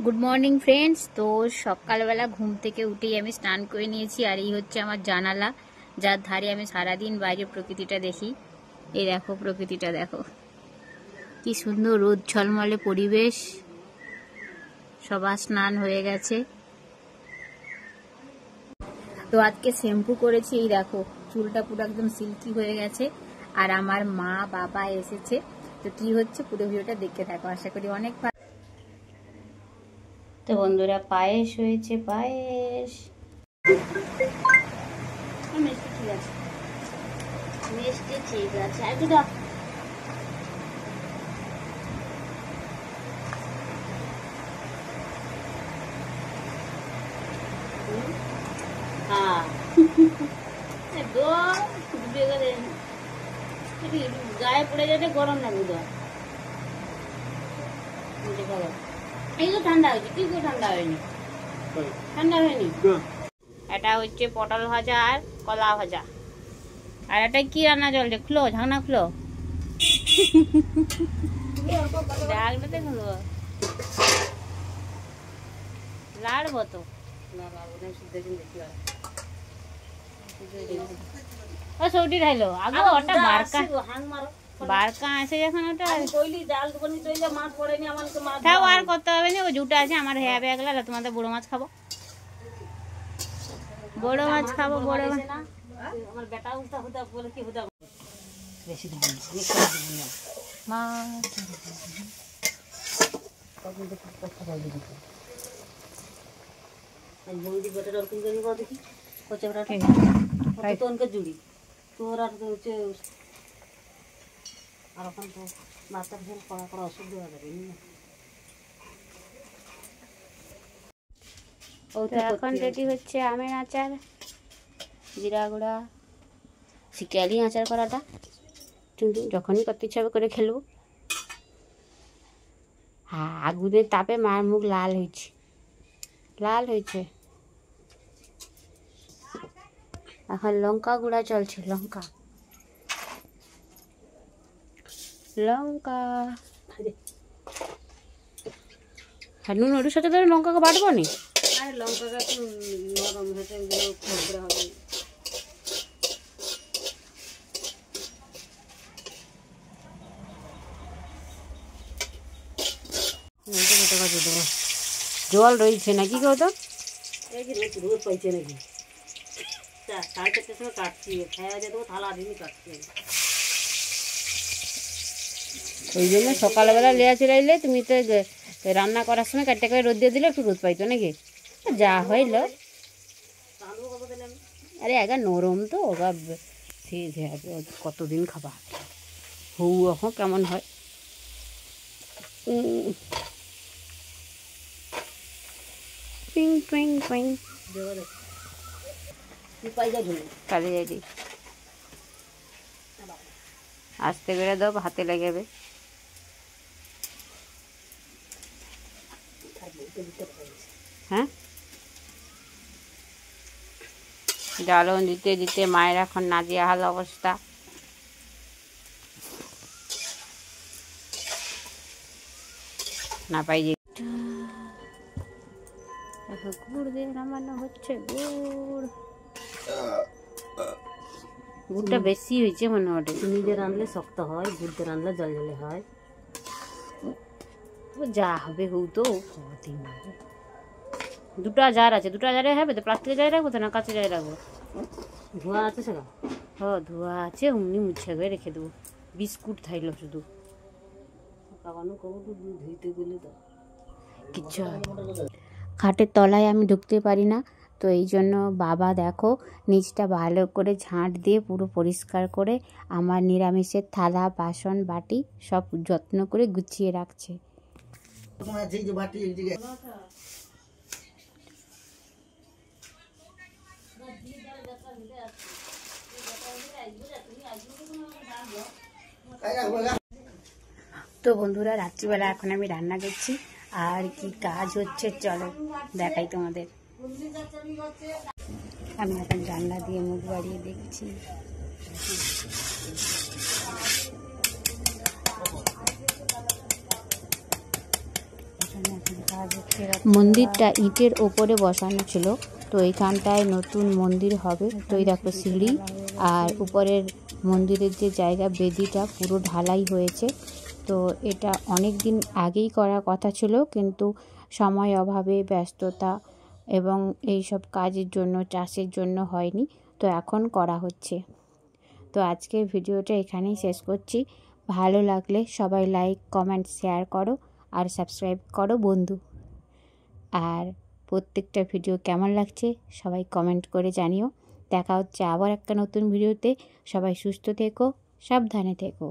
Good morning friends. তো সকালবেলা ঘুম থেকে উঠেই আমি স্নান করে নিয়েছি, আর এই হচ্ছে আমার জানালা, যার ধারে আমি সারাদিন বাইরে প্রকৃতিটা দেখি। এই দেখো প্রকৃতিটা দেখো, কি সুন্দর রোদ ঝলমলে পরিবেশ। সবার স্নান হয়ে গেছে। তো আজকে শ্যাম্পু করেছি, এই দেখো চুলটা পুরো একদম সিল্কি হয়ে গেছে। আর আমার মা বাবা এসেছে, তো কি হচ্ছে পুরো ভিডিওটা দেখতে থাকো, আশা করি অনেক ভালো। তো বন্ধুরা, পায়েস হয়েছে, পায়েস। মিষ্টি ঠিক আছে, মিষ্টি ঠিক আছে। একটু দাও। হ্যাঁ গায়ে পড়ে যাবে, গরম লাগবে তো। এই তো ঠান্ডা হয়েছে, কি করে ঠান্ডা হয়নি? ঠান্ডা হয়নি। এটা হচ্ছে পটল ভাজা আর কলা ভাজা। আর এটা কি রান্না চলছে? খুলো, ঝাঁকনা খুলো, ডাকটাতে খুলো। লাড়বো তো, ও সৌটি ঢাইলো আগে ওটা বারকা বারকা আছে যখন ওটা তাও আর করতে হবে না। ও জুটা আছে আমার, হেয়া বেয়া গেল। তোমাদের বড় মাছ খাবো, বড় মাছ খাবো, বড় মাছ। জুড়ি তোর আর হচ্ছে আর এখন তো বাচ্চা ভীষণ কড়া কড়া ওষুধ দেওয়া যাবে। এখন রেডি হচ্ছে আমের আচার, জিরা গুঁড়া, শিকালি আচার করাটা যখনই করতে ইচ্ছা হবে করে খেলবো। হ্যাঁ, আগুনের তাপে মার মুখ লাল হয়েছে, লাল হয়েছে। এখন লঙ্কা গুঁড়া চলছে, লঙ্কা লঙ্কা হ্যাঁ, নুন ওর সাথে ধরে লঙ্কাকে বাটবো নি। আরে লঙ্কাটা একটু নরম হয়েছে, ওগুলো হবে। জল রয়েছে নাকি কেউ তো রোদ পাইছে নাকি? সাড়ে 4টার সময় কাটছি, খাওয়া যেত থালা দিনই কাটছি। ওই জন্য সকালবেলা লেয়া চিরাইলে তুমি তো রান্না করার সময় কাটতে করে রোদ দিয়ে দিলে একটু রোদ পাইতো নাকি? যা হইল। আরে একা নরম তো, ওগা সে কতদিন খাবা। হৌ এখন কেমন হয়। পিং পিং পিং কাজে যাই, আস্তে করে দাও, হাতে লেগেবে। হ্যাঁ, জ্বালন দিতে দিতে মায়ের এখন নাজেহাল অবস্থা। না পাই যে গুড় দিয়ে নামানো হচ্ছে, গুড়টা বেশি হয়েছে মনে হয়। চিনিতে রাঁধলে শক্ত হয়, গুড় দিয়ে রাঁধলে জল জলে হয়। যা হবে হৌ তো দুটো জার আছে, দুটো জারে হবে তো। প্লাস্টিকে জারে রাখবো তো না কাঁচে জারে রাখবো? ধোয়া আছে সেটা, হ্যাঁ ধোয়া আছে, অমনি মুছে করে রেখে দেবো। বিস্কুট থাইলো শুধু ধুইতে গেলে তো কিচ্ছু হয়। খাটের তলায় আমি ঢুকতে পারি না, তো এই জন্য বাবা দেখো নিচটা ভালো করে ঝাঁট দিয়ে পুরো পরিষ্কার করে আমার নিরামিষের থালা বাসন বাটি সব যত্ন করে গুছিয়ে রাখছে। তো বন্ধুরা, রাত্রিবেলা এখন আমি রান্না করছি, আর কি কাজ হচ্ছে চলো দেখাই তোমাদের। আমি এখন জানলা দিয়ে মুখ বাড়িয়ে দেখছি। মন্দিরটা ইটের ওপরে বসানো ছিল, তো এইখানটায় নতুন মন্দির হবে। তো এই দেখো সিঁড়ি, আর উপরের মন্দিরের যে জায়গা বেদিটা পুরো ঢালাই হয়েছে। তো এটা অনেক দিন আগেই করার কথা ছিল, কিন্তু সময় অভাবে, ব্যস্ততা এবং এই সব কাজের জন্য, চাষের জন্য হয়নি। তো এখন করা হচ্ছে। তো আজকের ভিডিওটা এখানেই শেষ করছি। ভালো লাগলে সবাই লাইক, কমেন্ট, শেয়ার করো আর সাবস্ক্রাইব করো বন্ধু। আর প্রত্যেকটা ভিডিও কেমন লাগছে সবাই কমেন্ট করে জানিও। দেখা হচ্ছে আবার একটা নতুন ভিডিওতে। সবাই সুস্থ থেকো, সাবধানে থেকো।